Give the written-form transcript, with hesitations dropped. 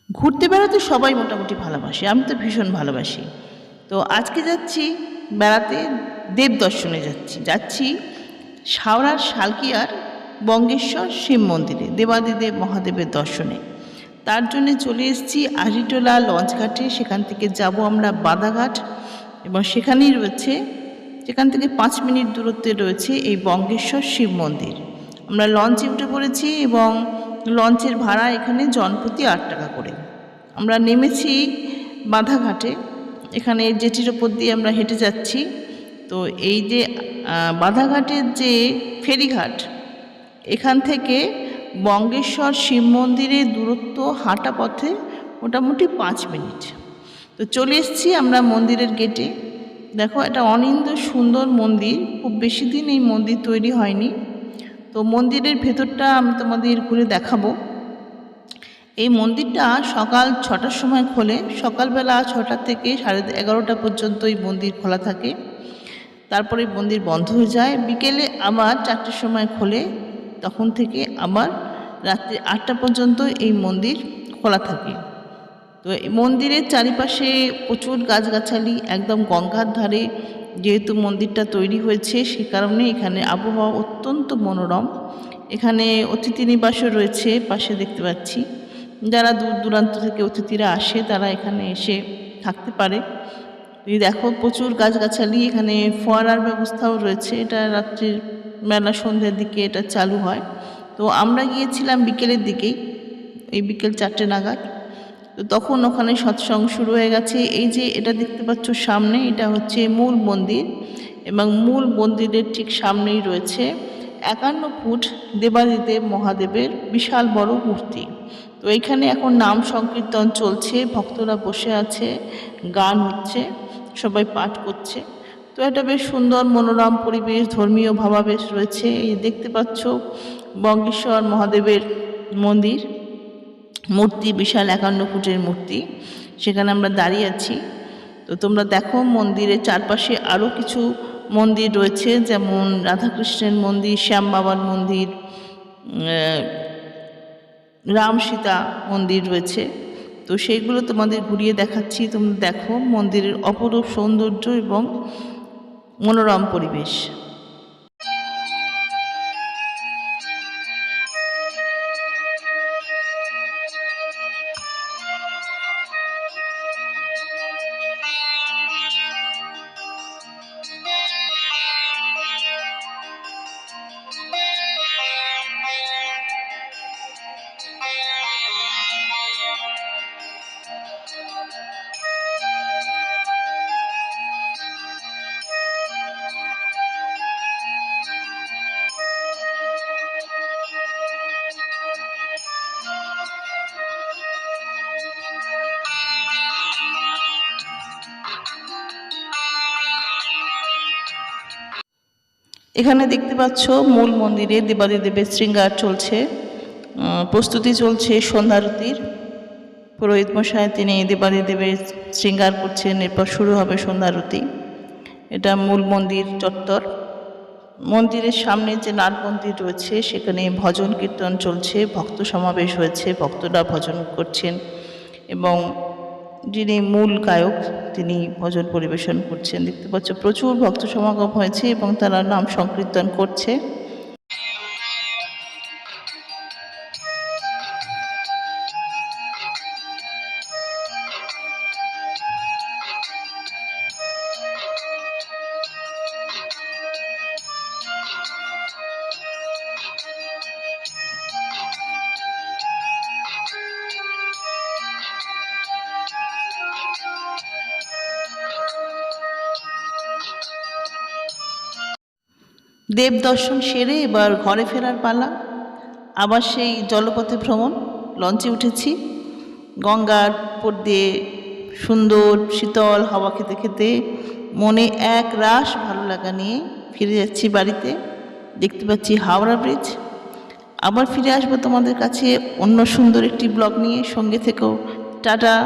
ঘুরতে বেড়াতে সবাই মোটামুটি ভালোবাসে, আমি তো ভীষণ ভালোবাসি। তো আজকে যাচ্ছি বেড়াতে, দেব দর্শনে যাচ্ছি হাওড়ার শালকিয়ার বঙ্গেশ্বর শিব মন্দিরে দেবাদিদেব মহাদেবের দর্শনে। তার জন্যে চলে এসেছি আহিটোলা লঞ্চঘাটে। সেখান থেকে যাব আমরা বাদাঘাট, এবং সেখানেই রয়েছে, সেখান থেকে 5 মিনিট দূরত্বে রয়েছে এই বঙ্গেশ্বর শিব মন্দির। আমরা লঞ্চে উঠে পড়েছি এবং লঞ্চের ভাড়া এখানে জনপ্রতি 8 টাকা করে। আমরা নেমেছি বাধাঘাটে, এখানে জেটির ওপর দিয়ে আমরা হেঁটে যাচ্ছি। তো এই যে বাধাঘাটের যে ফেরিঘাট, এখান থেকে বঙ্গেশ্বর শিব মন্দিরের দূরত্ব হাঁটা পথে মোটামুটি 5 মিনিট। তো চলে এসেছি আমরা মন্দিরের গেটে। দেখো, এটা অনিন্দ্য সুন্দর মন্দির, খুব বেশি দিন এই মন্দির তৈরি হয়নি। তো মন্দিরের ভেতরটা আমি তোমাদের ঘুরে দেখাবো। এই মন্দিরটা সকাল 6টার সময় খোলে, সকালবেলা 6টা থেকে 11:30 পর্যন্ত এই মন্দির খোলা থাকে। তারপরে মন্দির বন্ধ হয়ে যায়, বিকেলে আবার 4টের সময় খোলে, তখন থেকে আবার রাত্রি 8টা পর্যন্ত এই মন্দির খোলা থাকে। তো এই মন্দিরের চারিপাশে প্রচুর গাছগাছালি, একদম গঙ্গার ধারে যেহেতু মন্দিরটা তৈরি হয়েছে, সে কারণে এখানে আবহাওয়া অত্যন্ত মনোরম। এখানে অতিথি নিবাসও রয়েছে, পাশে দেখতে পাচ্ছি। যারা দূর দূরান্ত থেকে অতিথিরা আসে তারা এখানে এসে থাকতে পারে। এই দেখো, প্রচুর গাছগাছালি, এখানে ফোয়ারার ব্যবস্থাও রয়েছে। এটা রাত্রির বেলা সন্ধ্যের দিকে এটা চালু হয়। তো আমরা গিয়েছিলাম বিকেলের দিকেই, এই বিকেল 4টে নাগাদ। তো তখন ওখানে সৎসঙ্গ শুরু হয়ে গেছে। এই যে এটা দেখতে পাচ্ছ সামনে, এটা হচ্ছে মূল মন্দির, এবং মূল মন্দিরের ঠিক সামনেই রয়েছে 51 ফুট দেবাদিদেব মহাদেবের বিশাল বড় মূর্তি। তো এইখানে এখন নাম সংকীর্তন চলছে, ভক্তরা বসে আছে, গান হচ্ছে, সবাই পাঠ করছে। তো এটা বেশ সুন্দর মনোরম পরিবেশ, ধর্মীয় ভাবাবেশ রয়েছে। এই দেখতে পাচ্ছ বঙ্গেশ্বর মহাদেবের মন্দির, মূর্তি বিশাল 51 ফুটের মূর্তি, সেখানে আমরা দাঁড়িয়ে আছি। তো তোমরা দেখো, মন্দিরের চারপাশে আরও কিছু মন্দির রয়েছে, যেমন রাধাকৃষ্ণের মন্দির, শ্যাম বাবার মন্দির, রাম সীতা মন্দির রয়েছে। তো সেইগুলো তোমাদের ঘুরিয়ে দেখাচ্ছি, তোমরা দেখো মন্দিরের অপরূপ সৌন্দর্য এবং মনোরম পরিবেশ। এখানে দেখতে পাচ্ছ মূল মন্দিরে দেবাদিদেবের শৃঙ্গার চলছে, প্রস্তুতি চলছে সন্ধ্যারতির। পুরোহিত মশাই তিনি দেবাদিদেবের শৃঙ্গার করছেন, এরপর শুরু হবে সন্ধ্যারতি। এটা মূল মন্দির চত্বর। মন্দিরের সামনে যে নাট মন্দির রয়েছে, সেখানে ভজন কীর্তন চলছে, ভক্ত সমাবেশ হয়েছে, ভক্তরা ভজন করছেন, এবং যিনি মূল গায়ক তিনি ভজন পরিবেশন করছেন। দেখতে পাচ্ছ প্রচুর ভক্ত সমাগম হয়েছে এবং তারা নাম সংকীর্তন করছে। দেব দর্শন সেরে এবার ঘরে ফেরার পালা। আবার সেই জলপথে ভ্রমণ, লঞ্চে উঠেছি। গঙ্গার উপর দিয়ে সুন্দর শীতল হাওয়া খেতে খেতে মনে এক রাশ ভালো লাগা নিয়ে ফিরে যাচ্ছি বাড়িতে। দেখতে পাচ্ছি হাওড়া ব্রিজ। আবার ফিরে আসবো তোমাদের কাছে অন্য সুন্দর একটি ব্লগ নিয়ে, সঙ্গে থেকেও। টাটা।